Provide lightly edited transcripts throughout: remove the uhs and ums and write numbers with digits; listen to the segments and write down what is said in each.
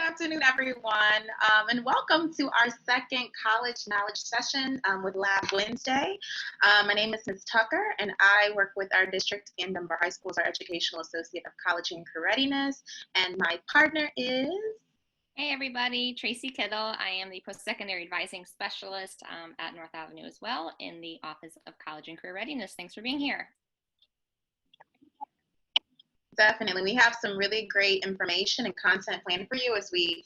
afternoon, everyone, and welcome to our second College Knowledge session with Lab Wednesday. My name is Ms. Tucker, and I work with our district in Dunbar High School as our Educational Associate of College and Career Readiness, and my partner is... Hey everybody, Tracy Kittle. I am the Post-Secondary Advising Specialist at North Avenue as well in the Office of College and Career Readiness. Thanks for being here. Definitely. We have some really great information and content planned for you as we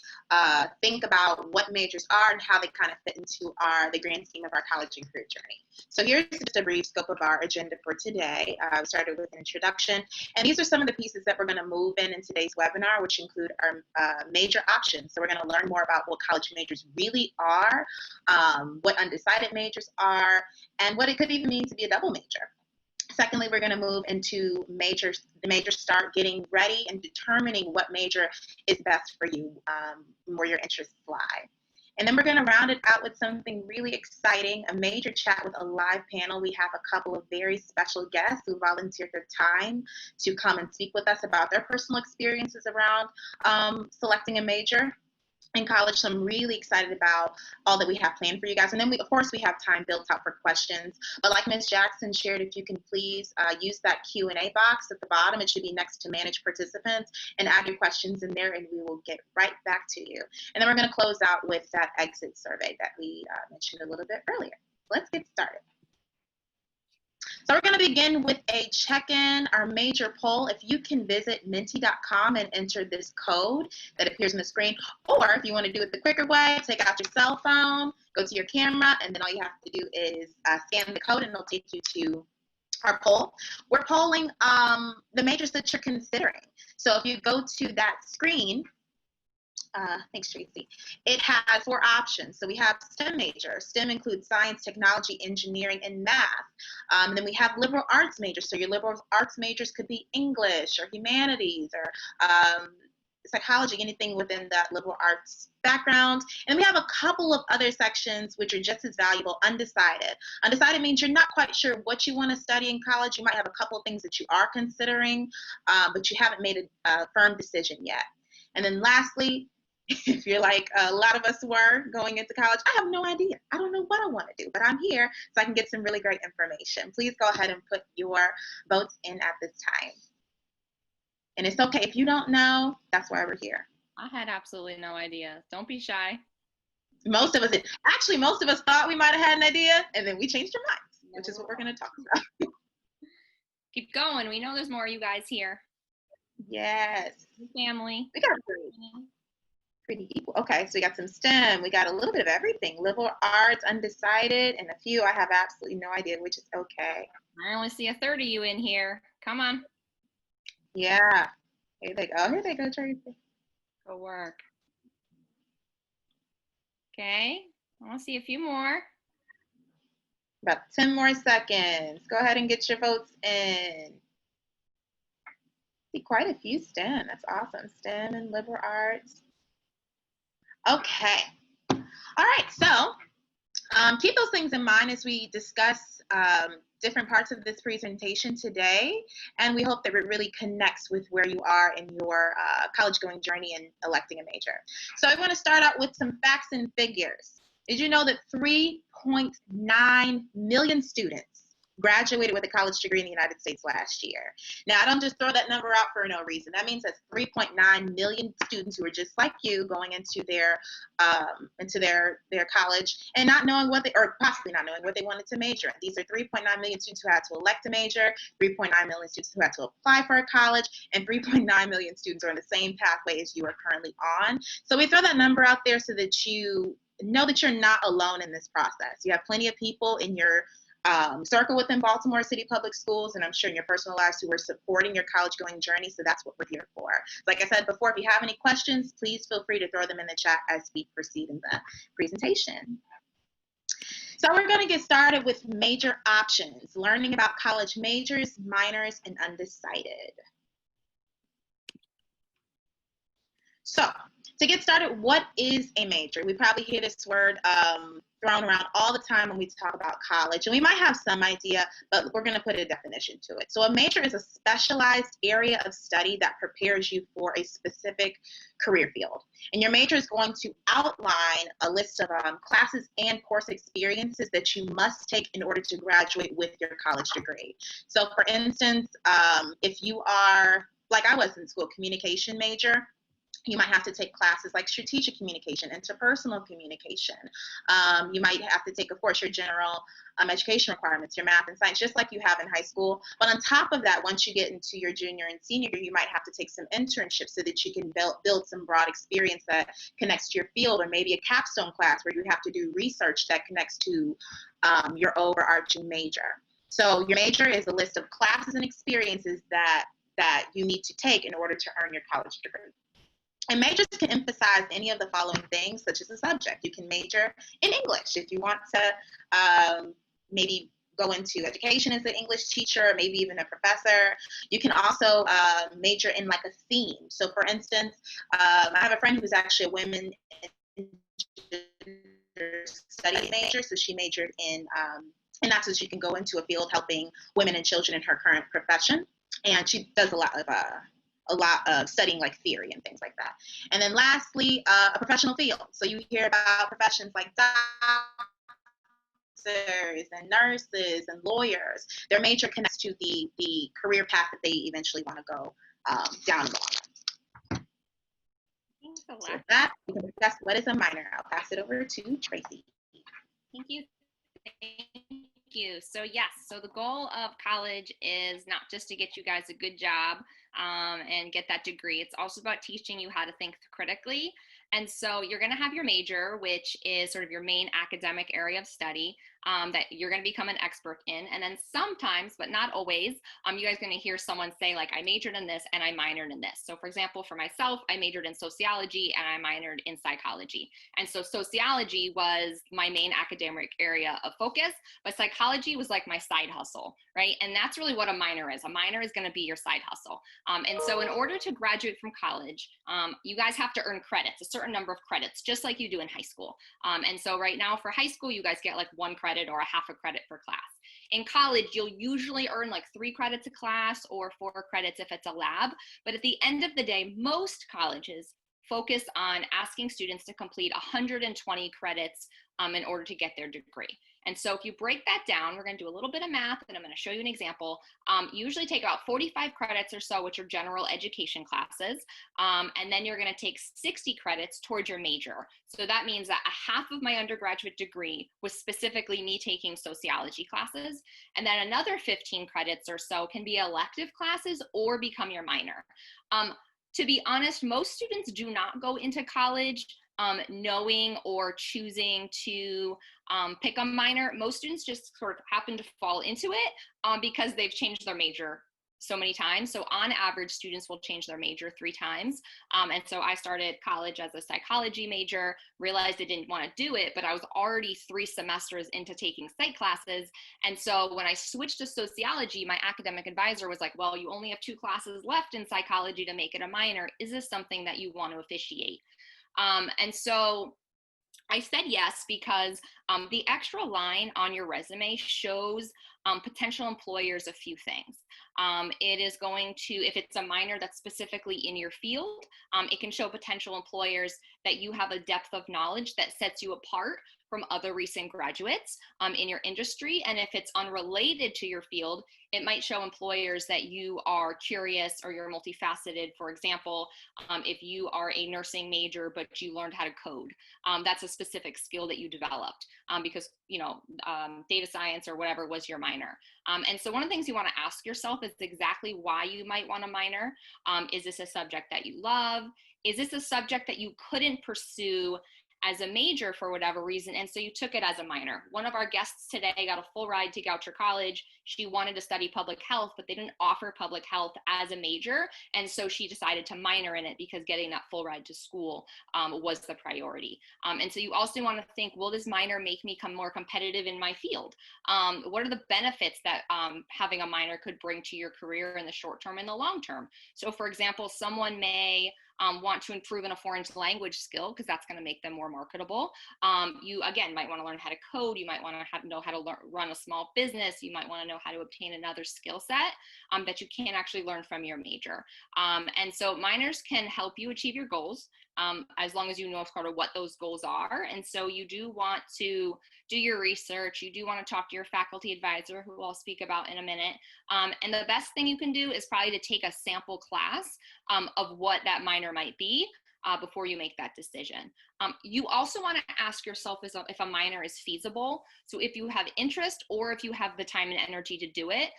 think about what majors are and how they kind of fit into the grand scheme of our college and career journey. So here's just a brief scope of our agenda for today. We started with an introduction, and these are some of the pieces that we're going to move in today's webinar, which include our major options. So we're going to learn more about what college majors really are, what undecided majors are, and what it could even mean to be a double major. Secondly, we're going to move into the majors start getting ready and determining what major is best for you, where your interests lie. And then we're going to round it out with something really exciting, a major chat with a live panel. We have a couple of very special guests who volunteered their time to come and speak with us about their personal experiences around selecting a major in college. So I'm really excited about all that we have planned for you guys. And then of course we have time built out for questions, but like Ms. Jackson shared, if you can please use that Q&A box at the bottom, it should be next to manage participants, and add your questions in there and we will get right back to you. And then we're going to close out with that exit survey that we mentioned a little bit earlier. Let's get started. So we're going to begin with a check-in, our major poll. If you can visit menti.com and enter this code that appears on the screen, or if you want to do it the quicker way, take out your cell phone, go to your camera, and then all you have to do is scan the code and it'll take you to our poll. We're polling the majors that you're considering. So if you go to that screen, thanks, Tracy. It has 4 options. So we have STEM majors. STEM includes science, technology, engineering, and math. Then we have liberal arts majors. So your liberal arts majors could be English or humanities or psychology, anything within that liberal arts background. And we have a couple of other sections which are just as valuable, undecided. Undecided means you're not quite sure what you want to study in college. You might have a couple of things that you are considering, but you haven't made a firm decision yet. And then lastly, if you're like a lot of us were going into college, I have no idea. I don't know what I want to do, but I'm here so I can get some really great information. Please go ahead and put your votes in at this time. And it's okay if you don't know, that's why we're here. I had absolutely no idea. Don't be shy. Most of us thought we might have had an idea, and then we changed our minds, which is what we're going to talk about. Keep going. We know there's more of you guys here. Yes. Family. We got pretty equal. Okay, so we got some STEM. We got a little bit of everything. Liberal arts, undecided, and a few I have absolutely no idea, which is okay. I only see a third of you in here. Come on. Yeah. Here they go. Here they go, Tracy. Go work. Okay. I want to see a few more. About 10 more seconds. Go ahead and get your votes in. See quite a few STEM. That's awesome. STEM and liberal arts. Okay. All right. So keep those things in mind as we discuss different parts of this presentation today. And we hope that it really connects with where you are in your college going journey and electing a major. So I want to start out with some facts and figures. Did you know that 3.9 million students graduated with a college degree in the United States last year? Now, I don't just throw that number out for no reason. That means that's 3.9 million students who are just like you going into their college and not knowing what or possibly not knowing what they wanted to major in. These are 3.9 million students who had to elect a major, 3.9 million students who had to apply for a college, and 3.9 million students are on the same pathway as you are currently on. So we throw that number out there so that you know that you're not alone in this process. You have plenty of people in your circle within Baltimore City Public Schools, and I'm sure in your personal lives who are supporting your college going journey. So that's what we're here for. Like I said before, if you have any questions, please feel free to throw them in the chat as we proceed in the presentation. So we're going to get started with major options, learning about college majors, minors, and undecided. So to get started, what is a major? We probably hear this word thrown around all the time when we talk about college, and we might have some idea, but we're going to put a definition to it. So a major is a specialized area of study that prepares you for a specific career field. And your major is going to outline a list of classes and course experiences that you must take in order to graduate with your college degree. So for instance, if you are, like I was in school, communication major, you might have to take classes like strategic communication, interpersonal communication. You might have to take, of course, your general education requirements, your math and science, just like you have in high school. But on top of that, once you get into your junior and senior year, you might have to take some internships so that you can build some broad experience that connects to your field, or maybe a capstone class where you have to do research that connects to your overarching major. So your major is a list of classes and experiences that you need to take in order to earn your college degree. And majors can emphasize any of the following things, such as a subject. You can major in English if you want to maybe go into education as an English teacher, or maybe even a professor. You can also major in like a theme. So for instance, I have a friend who's actually a women studies major, so she majored in, and that's so she can go into a field helping women and children in her current profession. And she does a lot of studying like theory and things like that. And then lastly, a professional field. So you hear about professions like doctors and nurses and lawyers. Their major connects to the career path that they eventually want to go down the long run. So that, we can discuss what is a minor. I'll pass it over to Tracy. Thank you. Thank you. So yes, so the goal of college is not just to get you guys a good job and get that degree. It's also about teaching you how to think critically. And so you're going to have your major, which is sort of your main academic area of study that you're going to become an expert in. And then sometimes, but not always, you guys are going to hear someone say, like, I majored in this and I minored in this. So for example, for myself, I majored in sociology and I minored in psychology. And so sociology was my main academic area of focus, but psychology was like my side hustle, right? And that's really what a minor is. A minor is going to be your side hustle. And so in order to graduate from college, you guys have to earn credits, a certain number of credits, just like you do in high school. And so right now for high school, you guys get like 1 credit or a half a credit per class. In college, you'll usually earn like 3 credits a class or 4 credits if it's a lab. But at the end of the day, most colleges focus on asking students to complete 120 credits in order to get their degree. And so if you break that down, we're going to do a little bit of math, and I'm going to show you an example. You usually take about 45 credits or so, which are general education classes, and then you're going to take 60 credits towards your major. So that means that a half of my undergraduate degree was specifically me taking sociology classes, and then another 15 credits or so can be elective classes or become your minor. To be honest, most students do not go into college knowing or choosing to pick a minor. Most students just sort of happen to fall into it because they've changed their major so many times. So on average, students will change their major 3 times. And so I started college as a psychology major, realized I didn't want to do it, but I was already 3 semesters into taking psych classes. And so when I switched to sociology, my academic advisor was like, well, you only have 2 classes left in psychology to make it a minor. Is this something that you want to officiate? And so I said yes, because the extra line on your resume shows potential employers a few things. It is going to, if it's a minor that's specifically in your field, it can show potential employers that you have a depth of knowledge that sets you apart from other recent graduates in your industry. And if it's unrelated to your field, it might show employers that you are curious or you're multifaceted. For example, if you are a nursing major, but you learned how to code, that's a specific skill that you developed because, data science or whatever was your minor. And so one of the things you want to ask yourself is exactly why you might want a minor. Is this a subject that you love? Is this a subject that you couldn't pursue as a major for whatever reason, and so you took it as a minor? One of our guests today got a full ride to Goucher College. She wanted to study public health, but they didn't offer public health as a major, and so she decided to minor in it because getting that full ride to school was the priority. And so you also want to think, will this minor make me become more competitive in my field? What are the benefits that having a minor could bring to your career in the short term and the long term? So for example, someone may want to improve in a foreign language skill because that's going to make them more marketable. You, again, might want to learn how to code. You might want to know how to run a small business. You might want to know how to obtain another skill set that you can't actually learn from your major. And so minors can help you achieve your goals as long as you know sort of what those goals are. And so you do want to do your research. You do want to talk to your faculty advisor, who I'll speak about in a minute. And the best thing you can do is probably to take a sample class of what that minor might be before you make that decision. You also want to ask yourself if a minor is feasible. So if you have interest or if you have the time and energy to do it,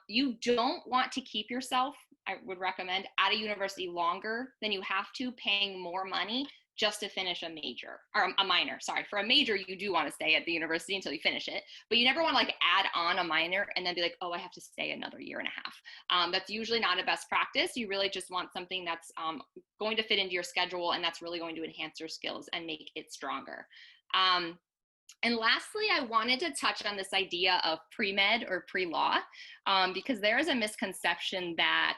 you don't want to keep yourself, I would recommend, at a university longer than you have to, paying more money just to finish a major, or a minor, sorry. For a major, you do want to stay at the university until you finish it, but you never want to like add on a minor and then be like, oh, I have to stay another year and a half. That's usually not a best practice. You really just want something that's going to fit into your schedule and that's really going to enhance your skills and make it stronger. And lastly, I wanted to touch on this idea of pre-med or pre-law, because there is a misconception that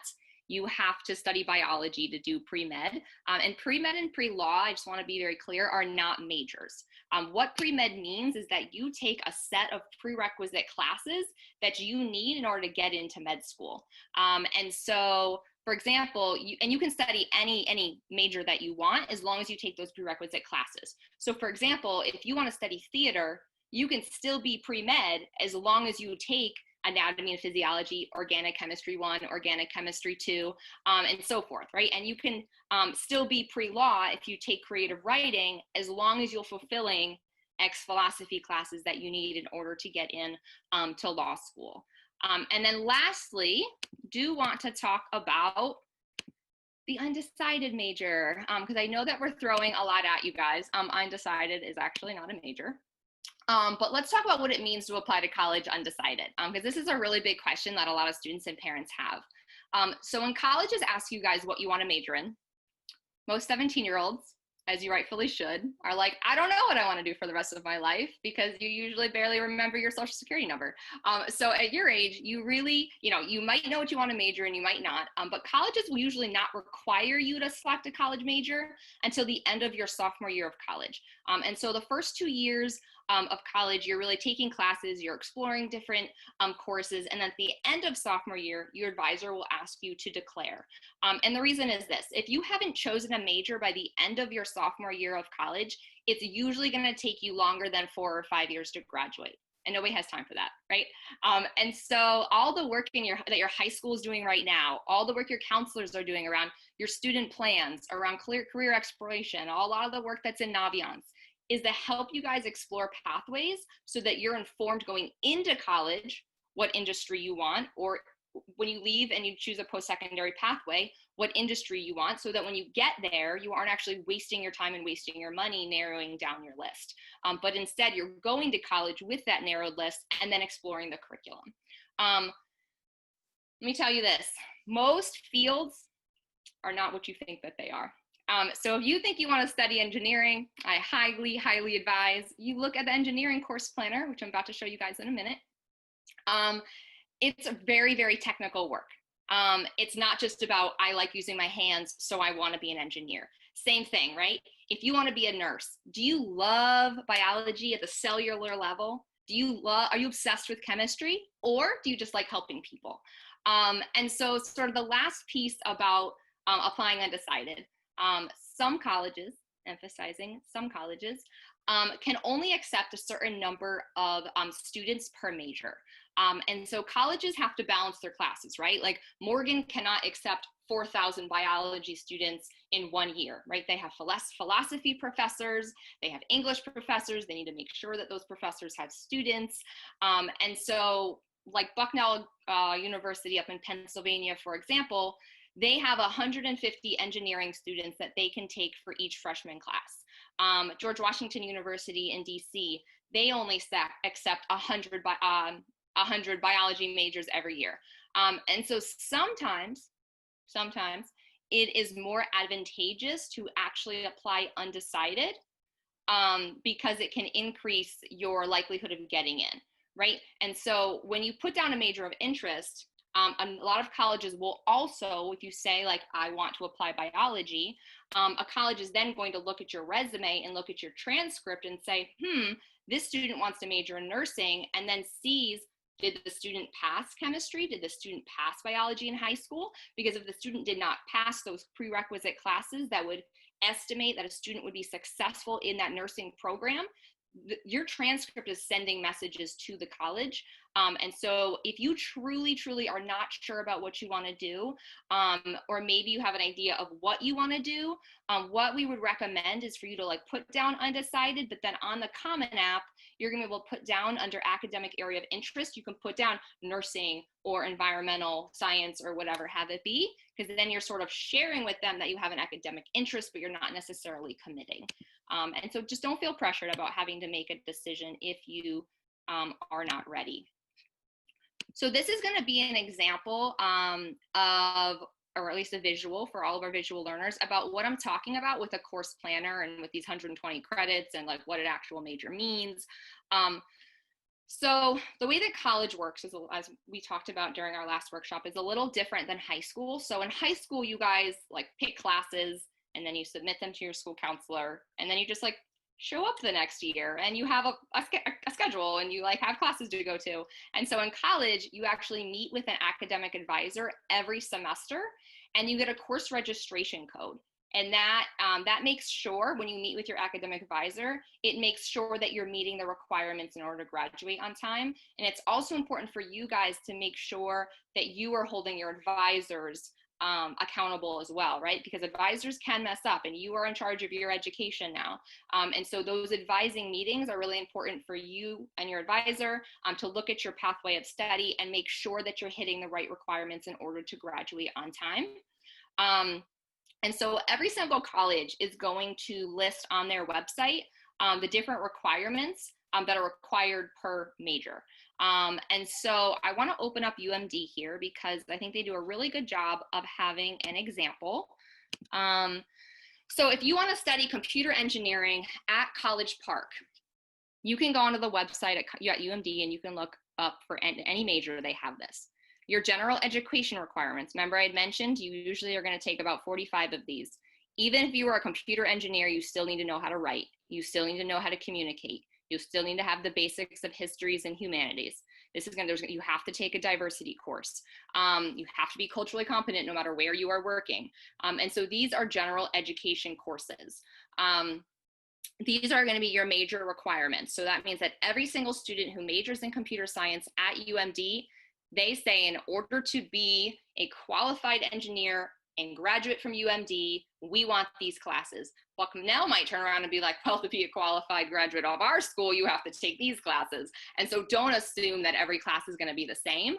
you have to study biology to do pre-med. And pre-med and pre-law, I just want to be very clear, are not majors. What pre-med means is that you take a set of prerequisite classes that you need in order to get into med school. And so, for example, you can study any major that you want as long as you take those prerequisite classes. So for example, if you want to study theater, you can still be pre-med as long as you take anatomy and physiology, organic chemistry 1, organic chemistry 2, and so forth, right? And you can still be pre-law if you take creative writing as long as you're fulfilling X philosophy classes that you need in order to get in to law school. And then lastly, do want to talk about the undecided major, because I know that we're throwing a lot at you guys. Undecided is actually not a major. But let's talk about what it means to apply to college undecided, because this is a really big question that a lot of students and parents have. So when colleges ask you guys what you want to major in, most 17-year-olds, as you rightfully should, are like, I don't know what I want to do for the rest of my life, because you usually barely remember your social security number. So at your age, you really, you might know what you want to major in, you might not, but colleges will usually not require you to select a college major until the end of your sophomore year of college. And so the first 2 years of college, you're really taking classes, you're exploring different courses, and at the end of sophomore year, your advisor will ask you to declare. And the reason is this: if you haven't chosen a major by the end of your sophomore year of college, it's usually going to take you longer than 4 or 5 years to graduate. And nobody has time for that, right? And so all the work that your high school is doing right now, all the work your counselors are doing around your student plans, around career exploration, a lot of the work that's in Naviance, is to help you guys explore pathways so that you're informed going into college what industry you want, or when you leave and you choose a post-secondary pathway, what industry you want, so that when you get there, you aren't actually wasting your time and wasting your money narrowing down your list. But instead, you're going to college with that narrowed list and then exploring the curriculum. Let me tell you this: most fields are not what you think that they are. So if you think you want to study engineering, I highly, highly advise you look at the engineering course planner, which I'm about to show you guys in a minute. It's a very, very technical work. It's not just about, I like using my hands, so I want to be an engineer. Same thing, right? If you want to be a nurse, do you love biology at the cellular level? Are you obsessed with chemistry, or do you just like helping people? And so sort of the last piece about applying undecided, some colleges, emphasizing some colleges, can only accept a certain number of students per major. And so colleges have to balance their classes, right? Like Morgan cannot accept 4,000 biology students in 1 year, right? They have philosophy professors, they have English professors, they need to make sure that those professors have students. And so like Bucknell University up in Pennsylvania, for example, they have 150 engineering students that they can take for each freshman class. George Washington University in DC, they only accept 100 biology majors every year. And so sometimes it is more advantageous to actually apply undecided because it can increase your likelihood of getting in, right? And so when you put down a major of interest, A lot of colleges will also, if you say like, I want to apply biology, a college is then going to look at your resume and look at your transcript and say, this student wants to major in nursing, and then sees, did the student pass chemistry? Did the student pass biology in high school? Because if the student did not pass those prerequisite classes that would estimate that a student would be successful in that nursing program, your transcript is sending messages to the college. And so if you truly are not sure about what you want to do, or maybe you have an idea of what you want to do, what we would recommend is for you to like put down undecided, but then on the Common App, you're going to be able to put down under academic area of interest, you can put down nursing or environmental science or whatever have it be, because then you're sort of sharing with them that you have an academic interest, but you're not necessarily committing. And so just don't feel pressured about having to make a decision if you are not ready. So this is going to be an example of, or at least a visual for all of our visual learners, about what I'm talking about with a course planner and with these 120 credits and like what an actual major means. So the way that college works, is, as we talked about during our last workshop, is a little different than high school. So in high school, you guys like pick classes and then you submit them to your school counselor, and then you just like show up the next year and you have a schedule and you like have classes to go to. And so in college, you actually meet with an academic advisor every semester and you get a course registration code. And that makes sure when you meet with your academic advisor, it makes sure that you're meeting the requirements in order to graduate on time. And it's also important for you guys to make sure that you are holding your advisors accountable as well, right? Because advisors can mess up and you are in charge of your education now. And so those advising meetings are really important for you and your advisor to look at your pathway of study and make sure that you're hitting the right requirements in order to graduate on time. And so every single college is going to list on their website the different requirements that are required per major. And so I want to open up UMD here because I think they do a really good job of having an example. So if you want to study computer engineering at College Park, you can go onto the website at UMD and you can look up for any major, they have this. Your general education requirements. Remember I had mentioned you usually are going to take about 45 of these. Even if you are a computer engineer, you still need to know how to write. You still need to know how to communicate. You still need to have the basics of histories and humanities. This is you have to take a diversity course. You have to be culturally competent no matter where you are working. And so these are general education courses. These are going to be your major requirements. So that means that every single student who majors in computer science at UMD, they say in order to be a qualified engineer and graduate from UMD, we want these classes. Bucknell might turn around and be like, well, to be a qualified graduate of our school, you have to take these classes. And so don't assume that every class is going to be the same.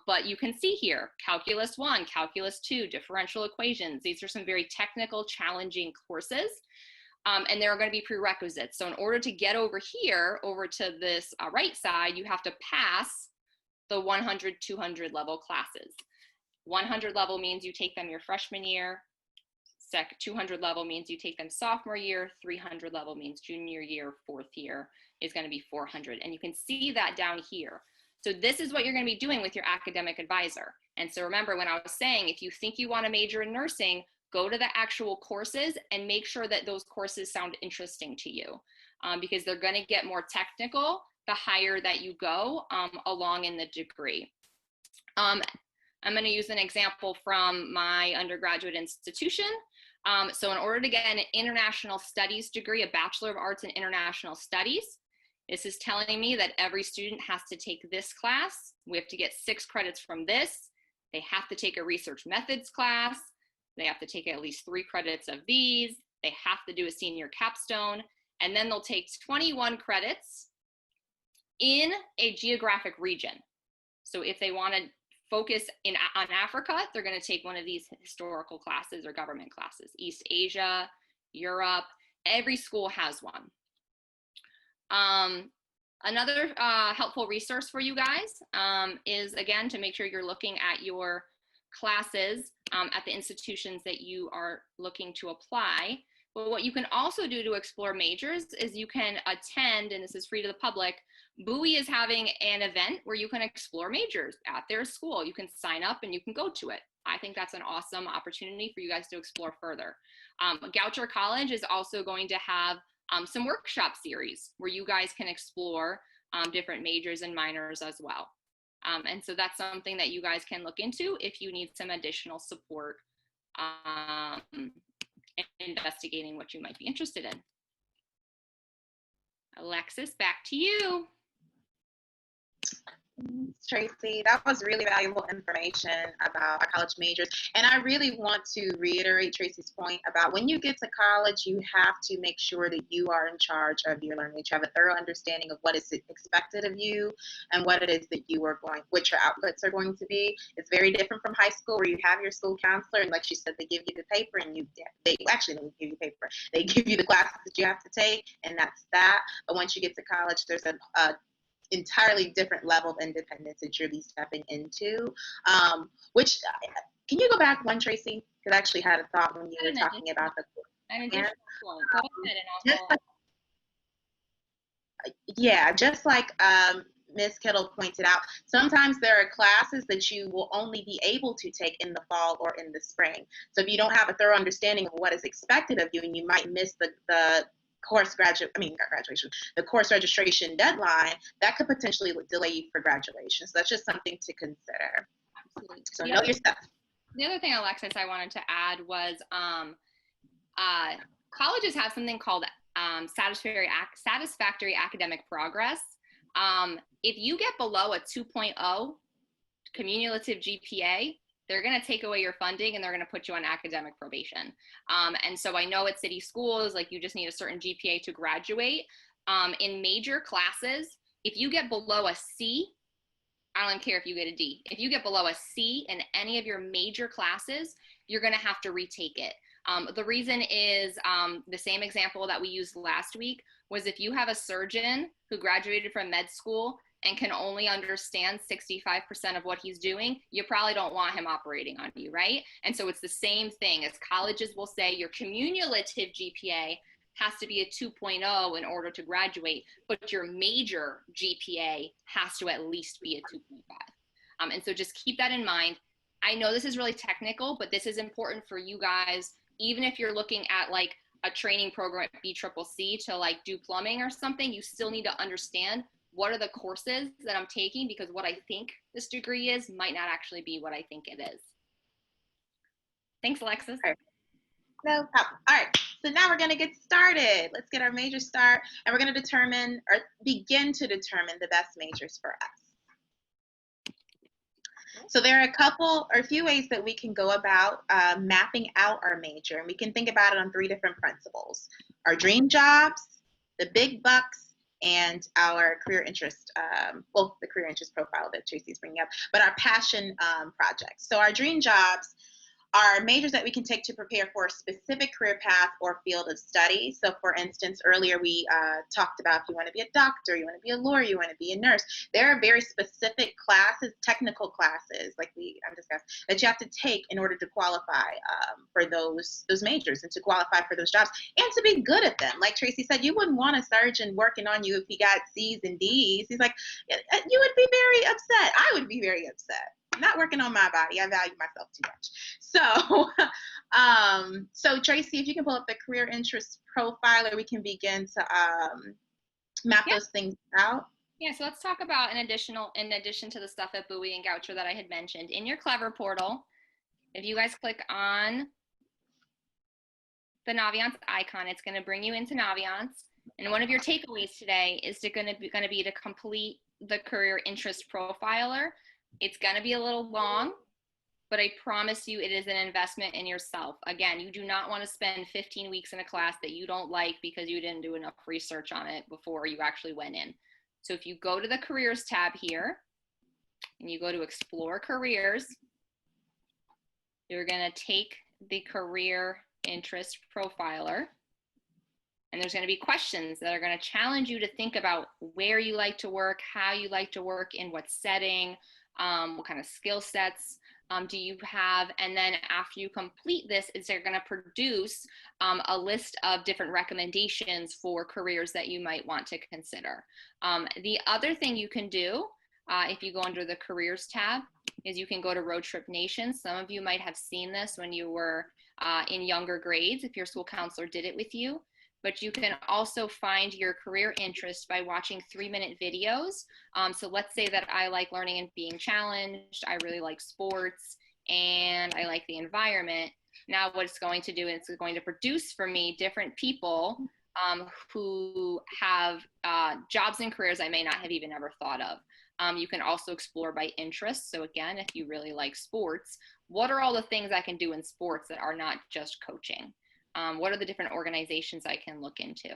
But you can see here, Calculus 1, Calculus 2, differential equations. These are some very technical, challenging courses. And there are going to be prerequisites. So in order to get over here, over to this right side, you have to pass the 100, 200 level classes. 100 level means you take them your freshman year. 200 level means you take them sophomore year. 300 level means junior year. Fourth year is going to be 400. And you can see that down here. So this is what you're going to be doing with your academic advisor. And so remember when I was saying, if you think you want to major in nursing, go to the actual courses and make sure that those courses sound interesting to you, because they're going to get more technical the higher that you go along in the degree. I'm going to use an example from my undergraduate institution. So in order to get an international studies degree, a Bachelor of Arts in International Studies, this is telling me that every student has to take this class. We have to get 6 credits from this. They have to take a research methods class. They have to take at least 3 credits of these. They have to do a senior capstone. And then they'll take 21 credits in a geographic region. So if they want to focus on Africa, they're going to take one of these historical classes or government classes. East Asia, Europe, every school has one. Another helpful resource for you guys is, again, to make sure you're looking at your classes at the institutions that you are looking to apply. But what you can also do to explore majors is you can attend, and this is free to the public, Bowie is having an event where you can explore majors at their school. You can sign up and you can go to it. I think that's an awesome opportunity for you guys to explore further. Goucher College is also going to have some workshop series where you guys can explore different majors and minors as well. And so that's something that you guys can look into if you need some additional support investigating what you might be interested in. Alexis, back to you. Tracy, that was really valuable information about our college majors. And I really want to reiterate Tracy's point about when you get to college, you have to make sure that you are in charge of your learning, that you have a thorough understanding of what is expected of you and what it is that you are going, what your outputs are going to be. It's very different from high school where you have your school counselor, and like she said, they give you the paper and they actually don't give you paper. They give you the classes that you have to take, and that's that. But once you get to college, there's a entirely different level of independence that you'll be stepping into, which, can you go back one, Tracy? Because I actually had a thought when you were talking about the just like Ms. Kittle pointed out, sometimes there are classes that you will only be able to take in the fall or in the spring. So if you don't have a thorough understanding of what is expected of you, and you might miss the course the course registration deadline, that could potentially delay you for graduation. So that's just something to consider. Absolutely. So know your stuff. The other thing, Alexis, I wanted to add was colleges have something called satisfactory academic progress. If you get below a 2.0 cumulative GPA, they're going to take away your funding and they're going to put you on academic probation. And so I know at city schools, like, you just need a certain GPA to graduate. In major classes, if you get below a C, I don't care if you get a D. If you get below a C in any of your major classes, you're going to have to retake it. The reason is the same example that we used last week was if you have a surgeon who graduated from med school and can only understand 65% of what he's doing, you probably don't want him operating on you, right? And so it's the same thing as colleges will say your cumulative GPA has to be a 2.0 in order to graduate, but your major GPA has to at least be a 2.5. And so just keep that in mind. I know this is really technical, but this is important for you guys, even if you're looking at like a training program at BCCC to like do plumbing or something, you still need to understand what are the courses that I'm taking, because what I think this degree is might not actually be what I think it is. Thanks, Alexis. All right. No problem. All right, so now we're going to get started. Let's get our major start, and we're going to determine or begin to determine the best majors for us. So there are a few ways that we can go about mapping out our major, and we can think about it on 3 different principles: our dream jobs, the big bucks, and our career interest, the career interest profile that Tracy's bringing up, but our passion projects. So our dream jobs are majors that we can take to prepare for a specific career path or field of study. So for instance, earlier we talked about if you want to be a doctor, you want to be a lawyer, you want to be a nurse. There are very specific classes, technical classes, like we discussed, that you have to take in order to qualify for those majors and to qualify for those jobs and to be good at them. Like Tracy said, you wouldn't want a surgeon working on you if he got C's and D's. He's like, you would be very upset. I would be very upset. I'm not working on my body. I value myself too much. So Tracy, if you can pull up the career interest profiler, we can begin to map those things out. Yeah, so let's talk about in addition to the stuff at Bowie and Goucher that I had mentioned. In your Clever portal, if you guys click on the Naviance icon, it's going to bring you into Naviance. And one of your takeaways today is going to be to complete the career interest profiler. It's going to be a little long, but I promise you it is an investment in yourself. Again, you do not want to spend 15 weeks in a class that you don't like because you didn't do enough research on it before you actually went in. So if you go to the careers tab here and you go to explore careers, you're going to take the career interest profiler, and there's going to be questions that are going to challenge you to think about where you like to work, how you like to work, in what setting, what kind of skill sets Do you have, and then after you complete this, is they're going to produce a list of different recommendations for careers that you might want to consider. The other thing you can do, if you go under the careers tab, is you can go to Road Trip Nation. Some of you might have seen this when you were in younger grades, if your school counselor did it with you. But you can also find your career interest by watching 3-minute videos. So let's say that I like learning and being challenged, I really like sports, and I like the environment. Now what it's going to do is it's going to produce for me different people who have jobs and careers I may not have even ever thought of. You can also explore by interest. So again, if you really like sports, what are all the things I can do in sports that are not just coaching? What are the different organizations I can look into?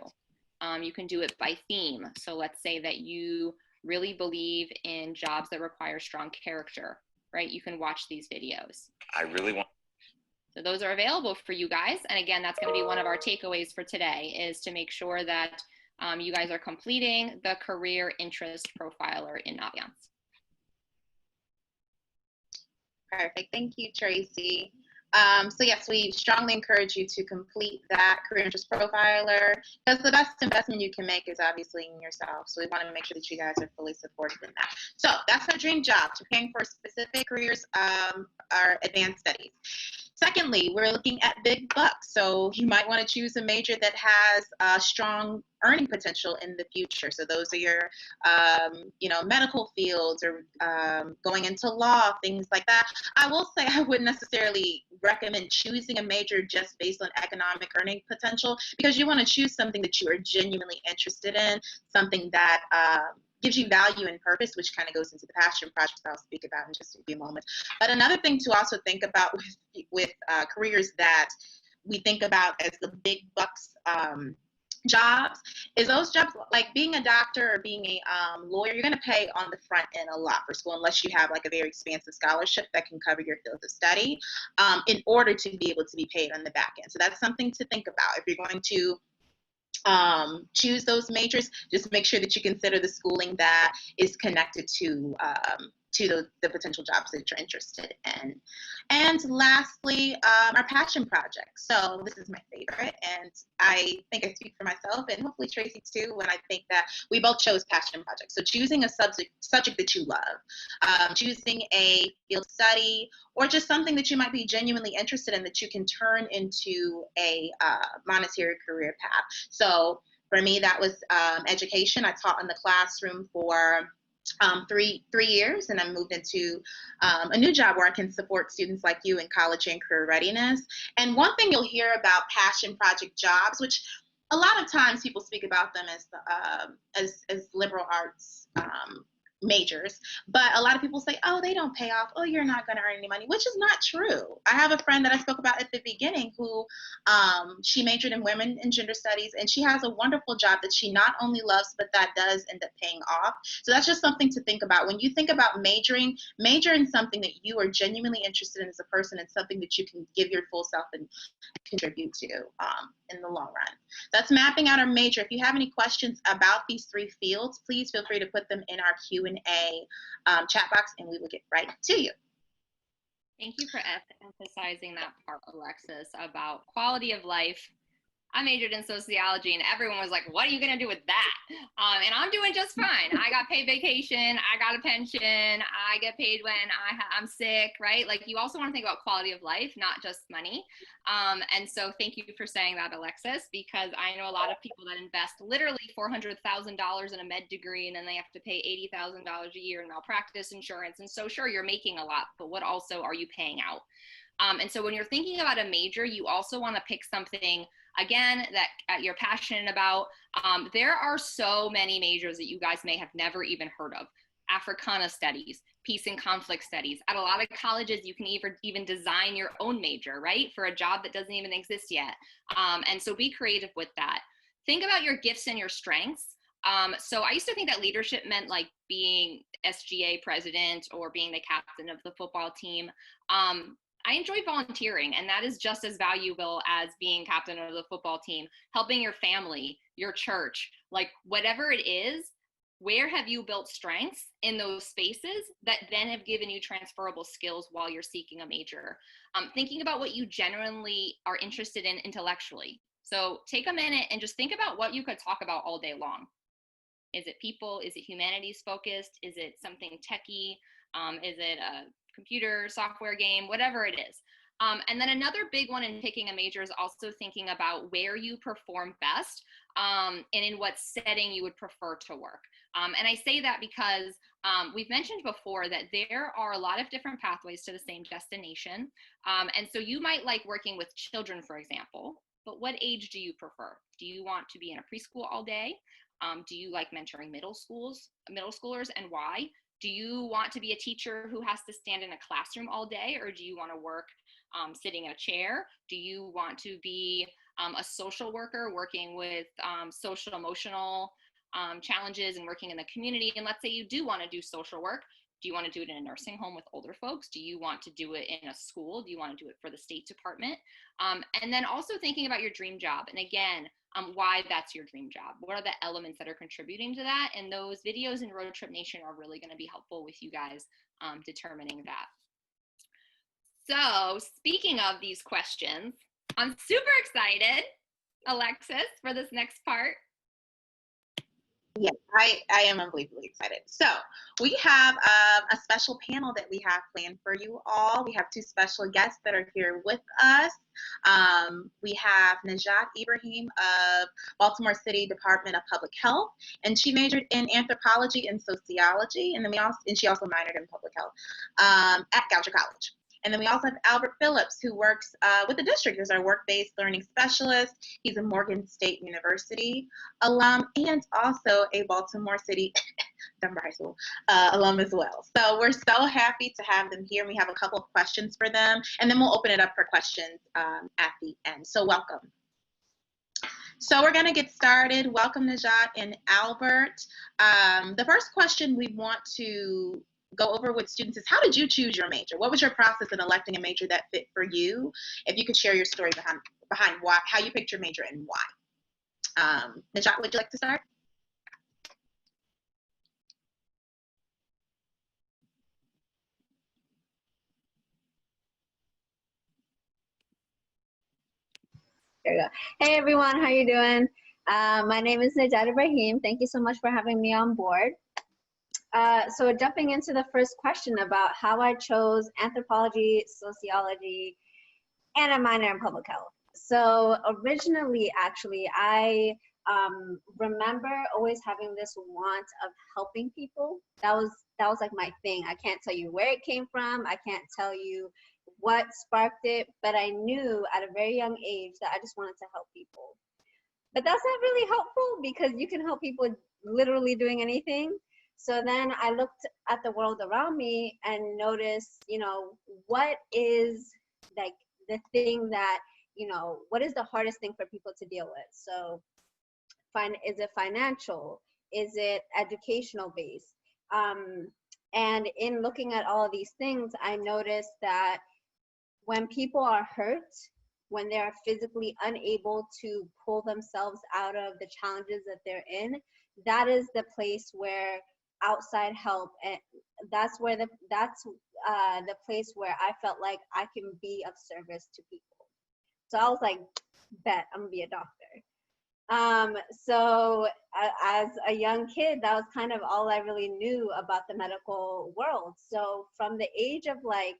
You can do it by theme. So let's say that you really believe in jobs that require strong character, right? You can watch these videos. I really want. So those are available for you guys. And again, that's going to be one of our takeaways for today, is to make sure that you guys are completing the career interest profiler in Naviance. Perfect. Thank you, Tracy. So yes, we strongly encourage you to complete that career interest profiler, because the best investment you can make is obviously in yourself. So we want to make sure that you guys are fully supported in that. So that's our dream job, preparing for specific careers, our advanced studies. Secondly, we're looking at big bucks. So you might want to choose a major that has strong earning potential in the future. So those are your, medical fields, or going into law, things like that. I will say I wouldn't necessarily recommend choosing a major just based on economic earning potential, because you want to choose something that you are genuinely interested in, something that gives you value and purpose, which kind of goes into the passion projects I'll speak about in just a few moments. But another thing to also think about with careers that we think about as the big bucks jobs is those jobs like being a doctor or being a lawyer. You're going to pay on the front end a lot for school, unless you have like a very expansive scholarship that can cover your field of study, in order to be able to be paid on the back end. So that's something to think about. If you're going to choose those majors, just make sure that you consider the schooling that is connected to the potential jobs that you're interested in. And lastly, our passion project. So this is my favorite, and I think I speak for myself and hopefully Tracy too when I think that we both chose passion projects. So choosing a subject that you love, choosing a field study, or just something that you might be genuinely interested in that you can turn into a monetary career path. So for me, that was education. I taught in the classroom for 3 years, and I moved into a new job where I can support students like you in college and career readiness. And one thing you'll hear about passion project jobs, which a lot of times people speak about them as liberal arts majors, but a lot of people say, oh, they don't pay off, oh, you're not going to earn any money, which is not true. I have a friend that I spoke about at the beginning who she majored in women and gender studies, and she has a wonderful job that she not only loves, but that does end up paying off. So that's just something to think about when you think about majoring. Major in something that you are genuinely interested in as a person, and something that you can give your full self and contribute to in the long run. That's mapping out our major. If you have any questions about these 3 fields, please feel free to put them in our Q&A chat box, and we will get right to you. Thank you for emphasizing that part, Alexis, about quality of life. I majored in sociology, and everyone was like, what are you going to do with that? And I'm doing just fine. I got paid vacation. I got a pension. I get paid when I'm sick, right? Like, you also want to think about quality of life, not just money. And so thank you for saying that, Alexis, because I know a lot of people that invest literally $400,000 in a med degree, and then they have to pay $80,000 a year in malpractice insurance. And so sure, you're making a lot, but what also are you paying out? And so when you're thinking about a major, you also want to pick something, again, that you're passionate about. There are so many majors that you guys may have never even heard of. Africana studies, peace and conflict studies. At a lot of colleges, you can even design your own major, right? For a job that doesn't even exist yet. And so be creative with that. Think about your gifts and your strengths. So I used to think that leadership meant like being SGA president or being the captain of the football team. I enjoy volunteering, and that is just as valuable as being captain of the football team. Helping your family, your church, like whatever it is, Where have you built strengths in those spaces that then have given you transferable skills while you're seeking a major? Thinking about what you genuinely are interested in intellectually. So take a minute and just think about what you could talk about all day long. Is it people? Is it humanities focused? Is it something techie? Is it a computer software game? Whatever it is. And then another big one in picking a major is also thinking about where you perform best and in what setting you would prefer to work. And I say that because we've mentioned before that there are a lot of different pathways to the same destination. And so you might like working with children, for example, but what age do you prefer? Do you want to be in a preschool all day? Do you like mentoring middle schoolers, and why? Do you want to be a teacher who has to stand in a classroom all day, or do you want to work sitting in a chair? Do you want to be a social worker working with social emotional challenges and working in the community? And let's say you do want to do social work. Do you want to do it in a nursing home with older folks? Do you want to do it in a school? Do you want to do it for the State Department? And then also thinking about your dream job. And again, why that's your dream job. What are the elements that are contributing to that? And those videos in Road Trip Nation are really going to be helpful with you guys determining that. So speaking of these questions, I'm super excited, Alexis, for this next part. Yes, I am unbelievably excited. So we have a special panel that we have planned for you all. We have two special guests that are here with us. We have Najat Ibrahim of Baltimore City Department of Public Health, and she majored in anthropology and sociology, and then she also minored in public health at Goucher College. And then we also have Albert Phillips, who works with the district as our work-based learning specialist. He's a Morgan State University alum and also a Baltimore City Denver High School alum as well. So we're so happy to have them here. We have a couple of questions for them, and then we'll open it up for questions at the end. So welcome. So we're going to get started. Welcome, Najat and Albert. The first question we want to go over with students is, how did you choose your major? What was your process in electing a major that fit for you? If you could share your story behind how you picked your major and why. Najat, would you like to start? There you go. Hey everyone, how you doing? My name is Najat Ibrahim. Thank you so much for having me on board. So jumping into the first question about how I chose anthropology, sociology, and a minor in public health. So originally, actually, I remember always having this want of helping people. That was like my thing. I can't tell you where it came from. I can't tell you what sparked it, but I knew at a very young age that I just wanted to help people. But that's not really helpful because you can help people literally doing anything. So then I looked at the world around me and noticed, what is like the thing that, what is the hardest thing for people to deal with? So is it financial? Is it educational based? And in looking at all of these things, I noticed that when people are hurt, when they are physically unable to pull themselves out of the challenges that they're in, that is the place where outside help, and that's the place where I felt like I can be of service to people. So I was like, bet I'm gonna be a doctor. So as a young kid, that was kind of all I really knew about the medical world. So from the age of like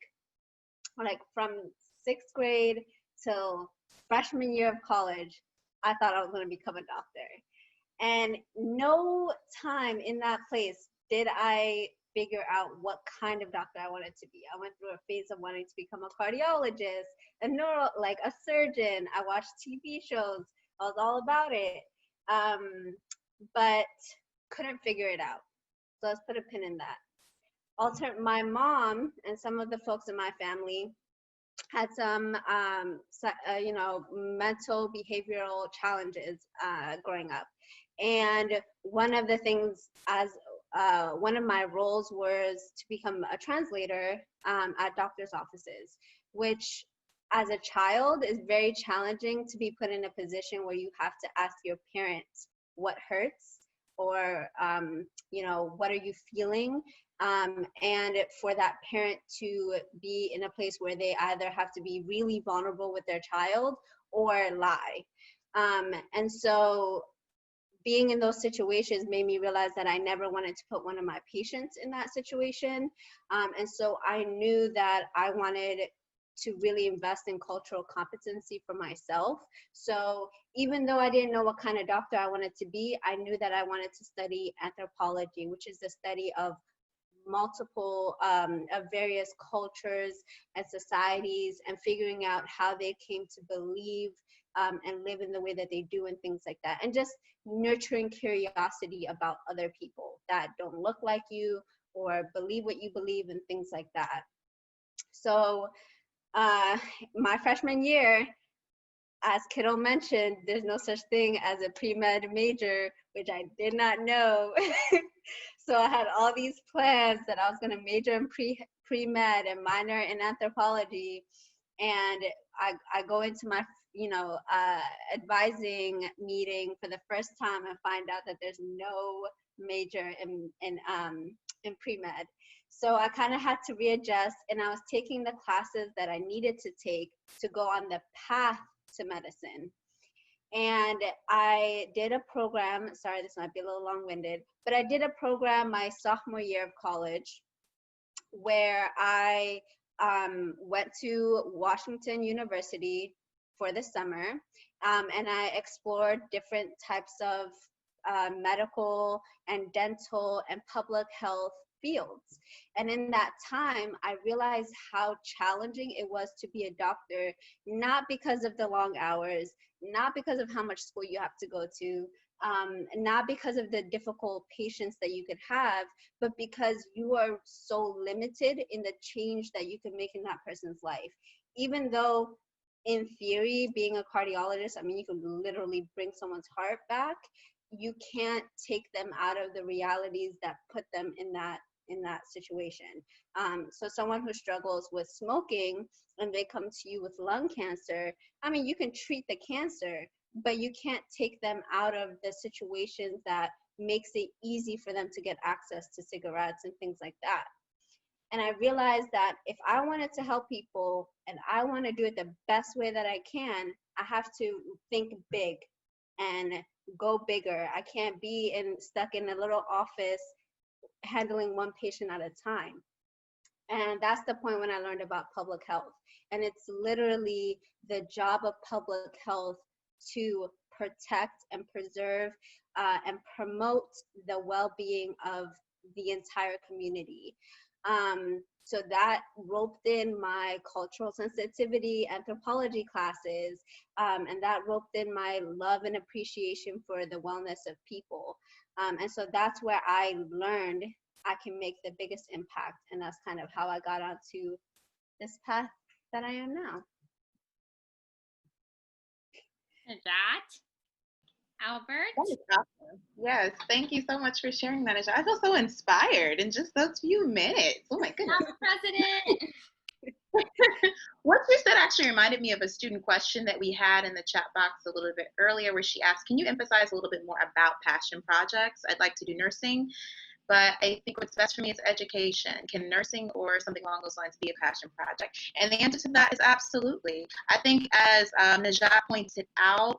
from 6th grade till freshman year of college, I thought I was going to become a doctor. And no time in that place did I figure out what kind of doctor I wanted to be. I went through a phase of wanting to become a cardiologist, a surgeon. I watched TV shows. I was all about it, but couldn't figure it out. So let's put a pin in that. My mom and some of the folks in my family had some, mental behavioral challenges growing up. And one of the things one of my roles was to become a translator at doctor's offices, which as a child is very challenging to be put in a position where you have to ask your parents what hurts or, you know, what are you feeling? And for that parent to be in a place where they either have to be really vulnerable with their child or lie. And so being in those situations made me realize that I never wanted to put one of my patients in that situation. And so I knew that I wanted to really invest in cultural competency for myself. So even though I didn't know what kind of doctor I wanted to be, I knew that I wanted to study anthropology, which is the study of multiple of various cultures and societies, and figuring out how they came to believe and live in the way that they do and things like that, and just nurturing curiosity about other people that don't look like you or believe what you believe and things like that. So my freshman year, as Kiddo mentioned, there's no such thing as a pre-med major, which I did not know. So I had all these plans that I was going to major in pre-med and minor in anthropology. And I go into my, you know, advising meeting for the first time and find out that there's no major in pre-med. So I kind of had to readjust, and I was taking the classes that I needed to take to go on the path to medicine. And I did a program, sorry, this might be a little long-winded, but I did a program my sophomore year of college where I went to Washington University for the summer, and I explored different types of medical and dental and public health fields. And in that time, I realized how challenging it was to be a doctor, not because of the long hours, not because of how much school you have to go to, not because of the difficult patients that you could have, but because you are so limited in the change that you can make in that person's life. Even though in theory, being a cardiologist, I mean, you can literally bring someone's heart back, you can't take them out of the realities that put them in that situation. So someone who struggles with smoking and they come to you with lung cancer, I mean, you can treat the cancer, but you can't take them out of the situations that makes it easy for them to get access to cigarettes and things like that. And I realized that if I wanted to help people and I want to do it the best way that I can, I have to think big and go bigger. I can't be stuck in a little office handling one patient at a time. And that's the point when I learned about public health. And it's literally the job of public health to protect and preserve and promote the well-being of the entire community. So that roped in my cultural sensitivity anthropology classes, and that roped in my love and appreciation for the wellness of people. And so that's where I learned I can make the biggest impact. And that's kind of how I got onto this path that I am now. Najat? Albert? That is awesome. Yes, thank you so much for sharing that. I feel so inspired in just those few minutes. Oh my goodness. President. What you said actually reminded me of a student question that we had in the chat box a little bit earlier, where she asked, can you emphasize a little bit more about passion projects? I'd like to do nursing, but I think what's best for me is education. Can nursing or something along those lines be a passion project? And the answer to that is absolutely. I think, as Najat pointed out,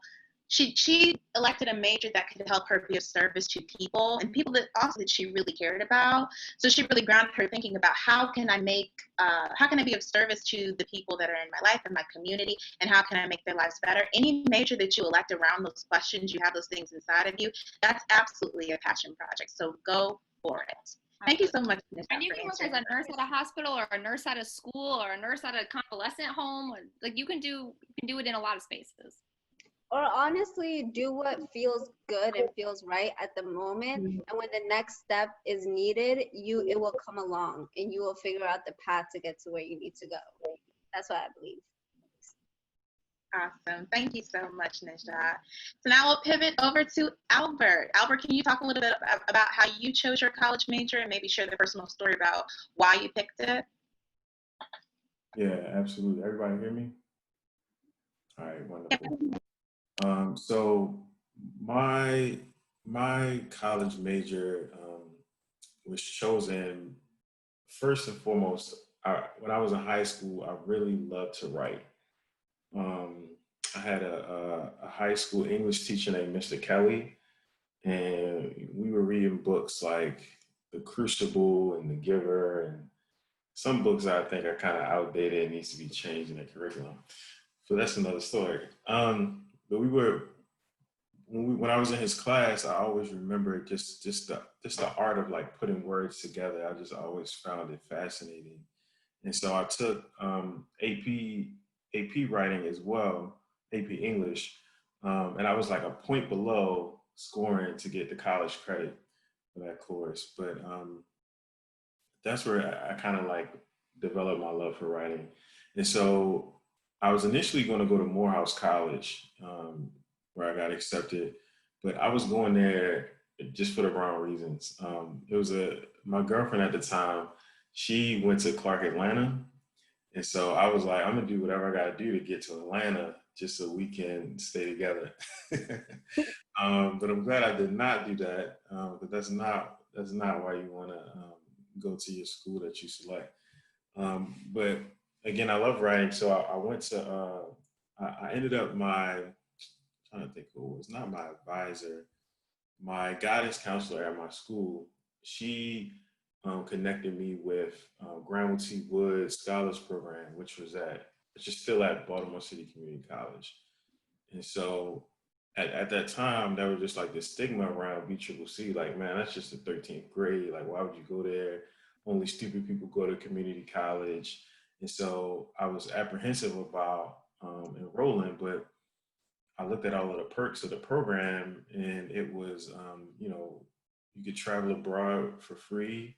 she elected a major that could help her be of service to people, and people that also that she really cared about. So she really grounded her thinking about how can I be of service to the people that are in my life and my community, and how can I make their lives better. Any major that you elect around those questions, you have those things inside of you, that's absolutely a passion project. So go for it. Thank you so much. And you can work as a nurse at a hospital, or a nurse at a school, or a nurse at a convalescent home. Like you can do it in a lot of spaces. Or honestly, do what feels good and feels right at the moment. And when the next step is needed, it will come along and you will figure out the path to get to where you need to go. That's what I believe. Awesome. Thank you so much, Najat. So now we'll pivot over to Albert. Albert, can you talk a little bit about how you chose your college major and maybe share the personal story about why you picked it? Yeah, absolutely. Everybody hear me? All right, wonderful. So my My college major was chosen first and foremost. When I was in high school, I really loved to write. Um, I had a high school English teacher named Mr. Kelly, and we were reading books like The Crucible and The Giver, and some books I think are kind of outdated and needs to be changed in the curriculum. So that's another story. But we were when I was in his class, I always remember just the art of like putting words together. I just always found it fascinating, and so I took AP writing as well, AP English, and I was like a point below scoring to get the college credit for that course. But that's where I kind of like developed my love for writing. And so I was initially going to go to Morehouse College, where I got accepted, but I was going there just for the wrong reasons. It was my girlfriend at the time. She went to Clark Atlanta, and so I was like, I'm gonna do whatever I gotta do to get to Atlanta just so we can stay together. But I'm glad I did not do that. But that's not why you want to go to your school that you select. But again, I love writing, so I went to. I ended up trying to think who it was, not my advisor, my guidance counselor at my school. She connected me with Granville T. Wood Scholars Program, which is still at Baltimore City Community College. And so at that time, there was just like this stigma around BCCC, like, man, that's just the 13th grade. Like, why would you go there? Only stupid people go to community college. And so I was apprehensive about enrolling, but I looked at all of the perks of the program, and it was, you could travel abroad for free.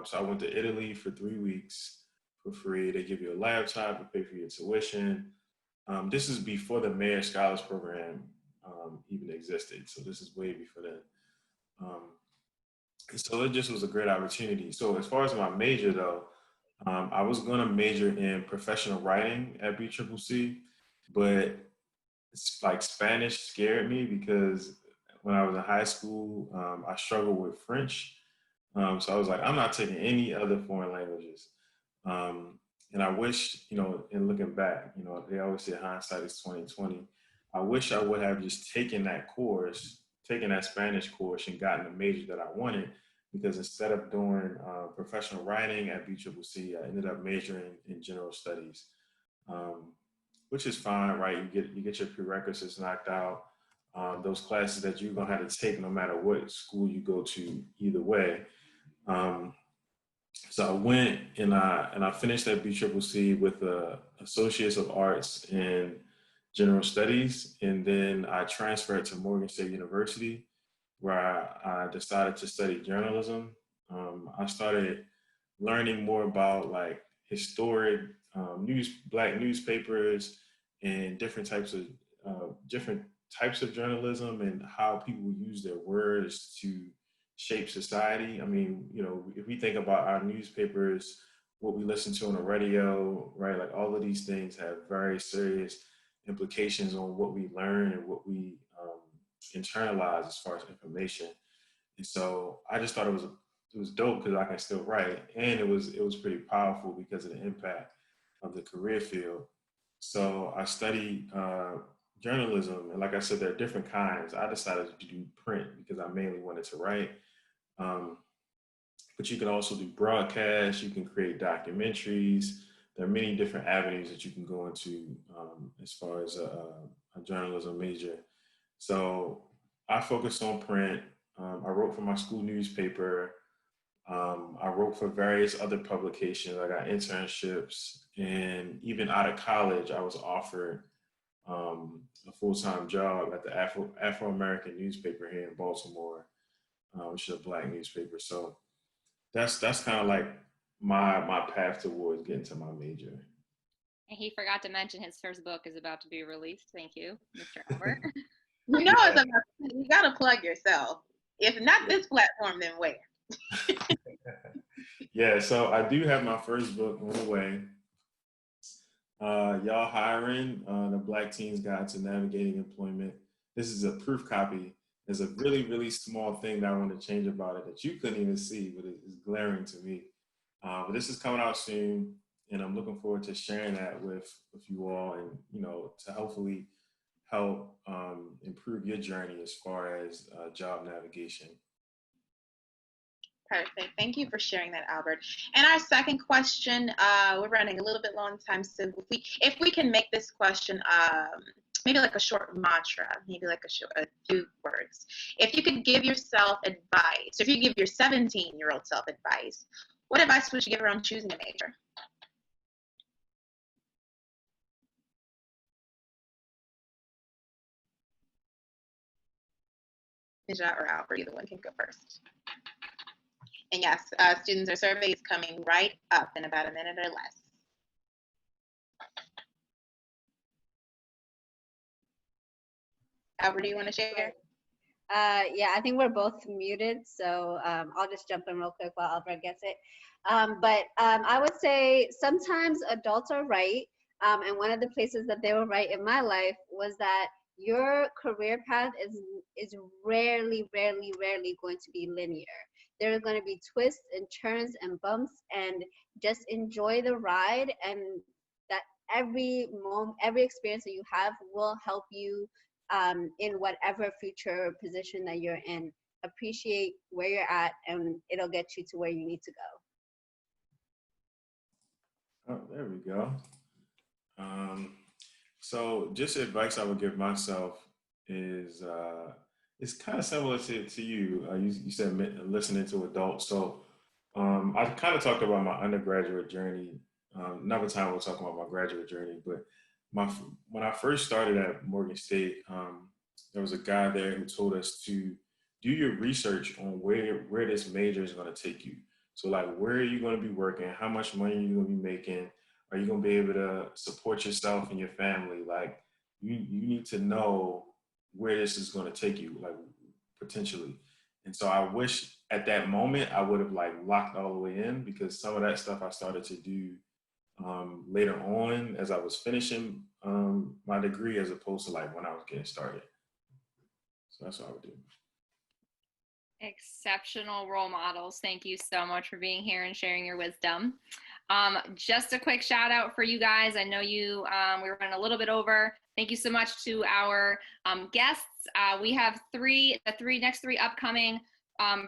So I went to Italy for 3 weeks for free. They give you a laptop, they pay for your tuition. This is before the Mayor Scholars Program even existed. So this is way before that. So it just was a great opportunity. So as far as my major though, I was going to major in professional writing at BCCC, but it's like Spanish scared me because when I was in high school, I struggled with French. So I was like, I'm not taking any other foreign languages. And I wish, in looking back, they always say hindsight is 2020. I wish I would have just taken that Spanish course and gotten the major that I wanted, because instead of doing professional writing at BCCC, I ended up majoring in general studies, which is fine, right? You get your prerequisites knocked out. Those classes that you're gonna have to take no matter what school you go to, either way. So I went and I finished at BCCC with a Associates of Arts in General Studies, and then I transferred to Morgan State University, where I decided to study journalism. I started learning more about like historic Black newspapers and different types of journalism and how people use their words to shape society. I mean, if we think about our newspapers, what we listen to on the radio, right? Like all of these things have very serious implications on what we learn and what we internalize as far as information. And so I just thought it was dope because I can still write, and it was pretty powerful because of the impact of the career field. So I studied journalism, and like I said, there are different kinds. I decided to do print because I mainly wanted to write. But you can also do broadcast, you can create documentaries. There are many different avenues that you can go into as far as a journalism major. So I focused on print. I wrote for my school newspaper. I wrote for various other publications. I got internships, and even out of college, I was offered a full-time job at the Afro-American newspaper here in Baltimore, which is a Black newspaper. So that's kind of like my path towards getting to my major. And he forgot to mention his first book is about to be released. Thank you, Mr. Albert. You gotta plug yourself. If not this platform, then where? Yeah, so I do have my first book on the way. Y'all hiring, the Black Teens Guide to Navigating Employment. This is a proof copy there's a really, really small thing that I want to change about it that you couldn't even see, but it's glaring to me. But this is coming out soon, and I'm looking forward to sharing that with you all, and to hopefully help improve your journey as far as job navigation. Perfect. Thank you for sharing that, Albert. And our second question, we're running a little bit long time, so if we can make this question maybe like a short mantra, maybe like a few words. If you could give yourself advice, if you give your 17-year-old self advice, what advice would you give her on choosing a major? Nisha or Albert, either one can go first. And yes, students, our survey is coming right up in about a minute or less. Albert, do you want to share? Yeah, I think we're both muted, so I'll just jump in real quick while Albert gets it. But I would say sometimes adults are right, and one of the places that they were right in my life was that your career path is rarely going to be linear. There are going to be twists and turns and bumps, and just enjoy the ride, and that every experience that you have will help you in whatever future position that you're in. Appreciate where you're at, and it'll get you to where you need to Oh, go. there we go. So just advice I would give myself is it's kind of similar to you. You said listening to adults. So I kind of talked about my undergraduate journey. Another time we'll talk about my graduate journey, but when I first started at Morgan State, there was a guy there who told us to do your research on where this major is going to take you. So like, where are you going to be working? How much money are you going to be making? Are you going to be able to support yourself and your family? Like, you need to know where this is going to take you, like, potentially. And so I wish at that moment I would have like locked all the way in, because some of that stuff I started to do later on as I was finishing my degree, as opposed to like when I was getting started. So that's what I would do. Exceptional role models. Thank you so much for being here and sharing your wisdom. Just a quick shout out for you guys. I know we were running a little bit over. Thank you so much to our guests. We have the next three upcoming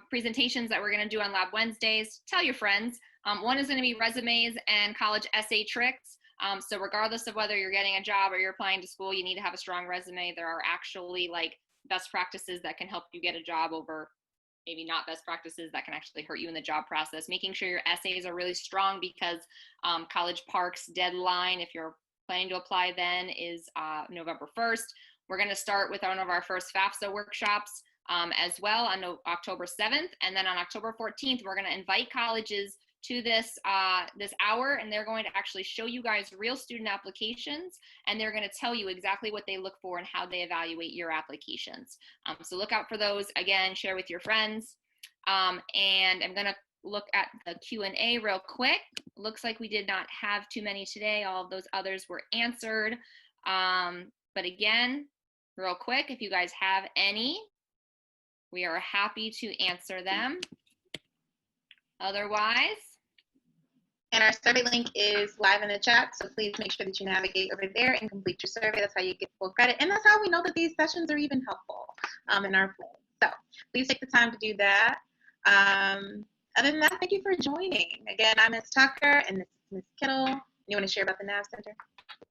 presentations that we're going to do on Lab Wednesdays. Tell your friends. One is going to be resumes and college essay tricks. So regardless of whether you're getting a job or you're applying to school, you need to have a strong resume. There are actually like best practices that can help you get a job over maybe not best practices that can actually hurt you in the job process. Making sure your essays are really strong, because College Park's deadline, if you're planning to apply then, is November 1st. We're going to start with one of our first FAFSA workshops as well on October 7th. And then on October 14th, we're going to invite colleges to this hour, and they're going to actually show you guys real student applications, and they're going to tell you exactly what they look for and how they evaluate your applications. So look out for those. Again, share with your friends. And I'm going to look at the Q&A real quick. Looks like we did not have too many today. All of those others were answered. But again, real quick, if you guys have any, we are happy to answer them. Otherwise, and our survey link is live in the chat, so please make sure that you navigate over there and complete your survey. That's how you get full credit, and that's how we know that these sessions are even helpful in our pool. So please take the time to do that. Other than that, thank you for joining. Again, I'm Ms. Tucker, and this is Ms. Kittle. You want to share about the NAV Center?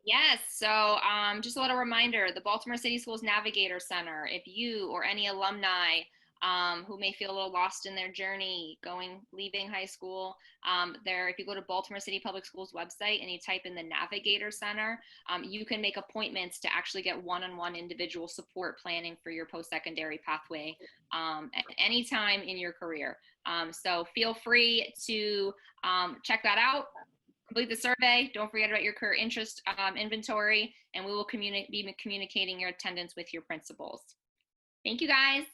Yes, so just a little reminder, the Baltimore City Schools Navigator Center, if you or any alumni who may feel a little lost in their journey leaving high school, if you go to Baltimore City Public Schools website and you type in the Navigator Center, you can make appointments to actually get one-on-one individual support planning for your post-secondary pathway at any time in your career. So feel free to check that out. Complete the survey. Don't forget about your career interest inventory, and we will be communicating your attendance with your principals. Thank you, guys.